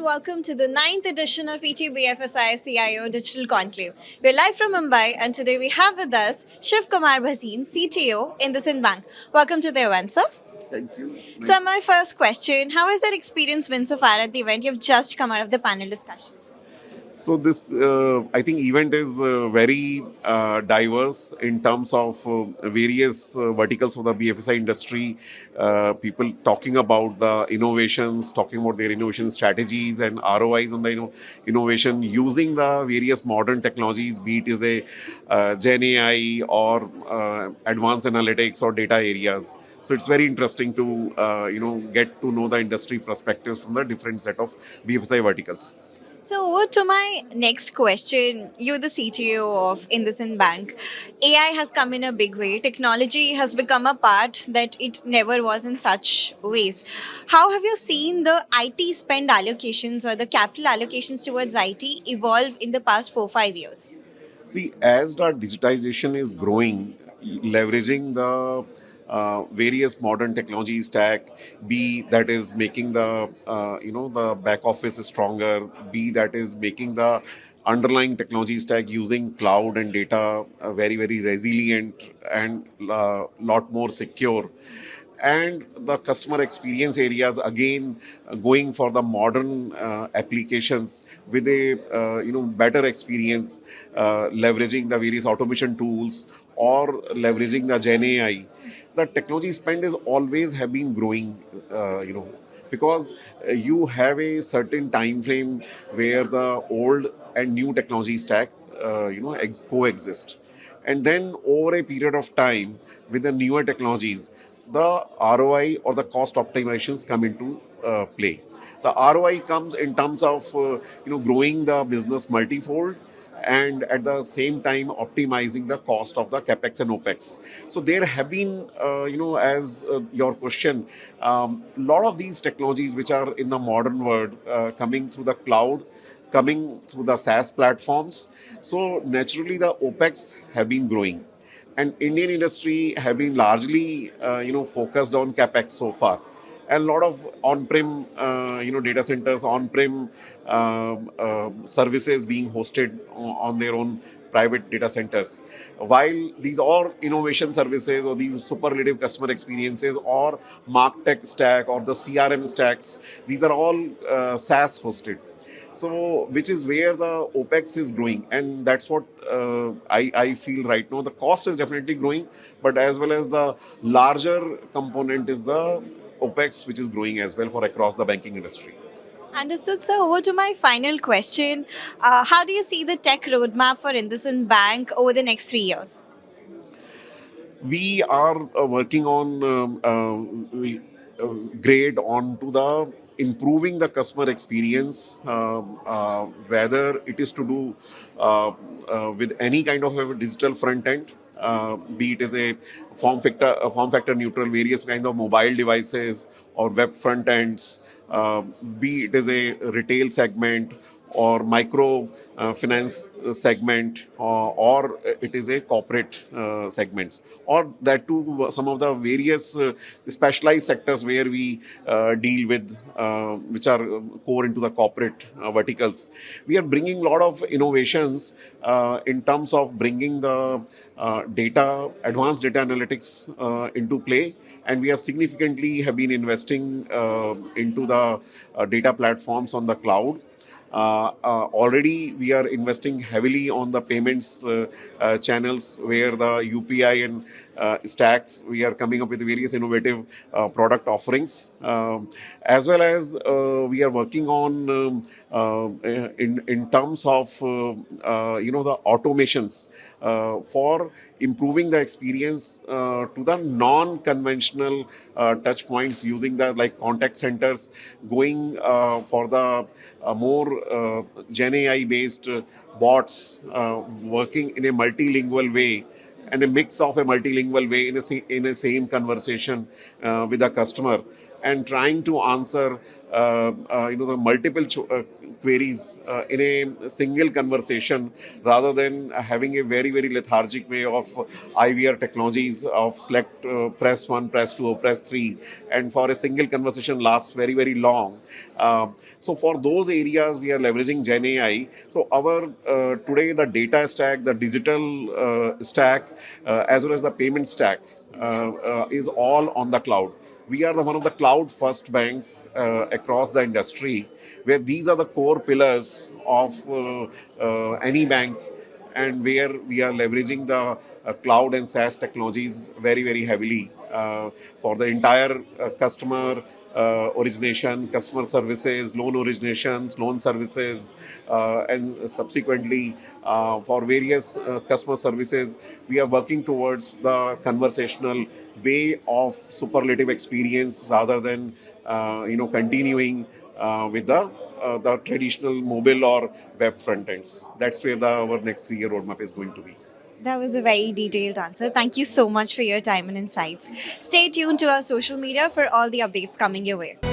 and welcome to the ninth edition of ETBFSI CIO Digital Conclave. We're live from Mumbai, and today we have with us Shiv Kumar Bhasin, CTO in the Sind Bank. Welcome to the event, sir. Thank you. So, my first question: how has your experience been so far at the event? You've just come out of the panel discussion. So this, I think, event is very diverse in terms of various verticals of the BFSI industry. People talking about the innovations, talking about their innovation strategies and ROIs on the innovation using the various modern technologies, be it is a Gen AI or advanced analytics or data areas. So it's very interesting to get to know the industry perspectives from the different set of BFSI verticals. So, over to my next question. You're the CTO of IndusInd Bank. AI has come in a big way. Technology has become a part that it never was in such ways. How have you seen the IT spend allocations or the capital allocations towards IT evolve in the past 4 5 years? See, as the digitization is growing, leveraging the various modern technology stack, be that is making the the back office stronger, be that is making the underlying technology stack using cloud and data very resilient and lot more secure, and the customer experience areas again going for the modern applications with a better experience, leveraging the various automation tools or leveraging the Gen AI. The technology spend is always have been growing, because you have a certain time frame where the old and new technology stack coexist, and then over a period of time with the newer technologies, the ROI or the cost optimizations come into play. The ROI comes in terms of growing the business multifold, and at the same time optimizing the cost of the capex and opex. So there have been, as your question, lot of these technologies which are in the modern world coming through the cloud, coming through the SaaS platforms. So naturally, the OPEX have been growing, and Indian industry have been largely, focused on capex so far, and a lot of on-prem, data centers, on-prem services being hosted on their own private data centers. While these are innovation services or these superlative customer experiences or MarkTech stack or the CRM stacks, these are all SaaS hosted. So, which is where the OPEX is growing, and that's what I feel right now. The cost is definitely growing, but as well as the larger component is the OPEX, which is growing as well for across the banking industry. Understood. So, over to my final question. How do you see the tech roadmap for IndusInd Bank over the next 3 years? We are working on grade on to the improving the customer experience, whether it is to do with any kind of a digital front end, be it as form factor neutral, various kinds of mobile devices or web front ends, be it as a retail segment or micro finance segment, or it is a corporate segments, or that too some of the various specialized sectors where we deal with, which are core into the corporate verticals. We are bringing a lot of innovations in terms of bringing the advanced data analytics into play, and we are significantly have been investing into the data platforms on the cloud. Already, we are investing heavily on the payments channels where the UPI and stacks. We are coming up with various innovative product offerings, as well as we are working on in terms of the automations for improving the experience to the non-conventional touch points, using the like contact centers, going for the more Gen AI based bots, working in a multilingual way and a mix of a multilingual way in a same conversation with the customer. and trying to answer the multiple queries in a single conversation, rather than having a very lethargic way of IVR technologies of select press 1, press 2, or press 3, and for a single conversation lasts very long. So for those areas we are leveraging Gen AI. So our today the data stack, the digital stack, as well as the payment stack is all on the cloud. We are the one of the cloud first bank across the industry, where these are the core pillars of any bank, and where we are leveraging the cloud and SaaS technologies very heavily for the entire customer origination, customer services, loan originations, loan services, and subsequently for various customer services, we are working towards the conversational way of superlative experience, rather than continuing with the traditional mobile or web front ends. That's where our next 3 year roadmap is going to be. That was a very detailed answer. Thank you so much for your time and insights. Stay tuned to our social media for all the updates coming your way.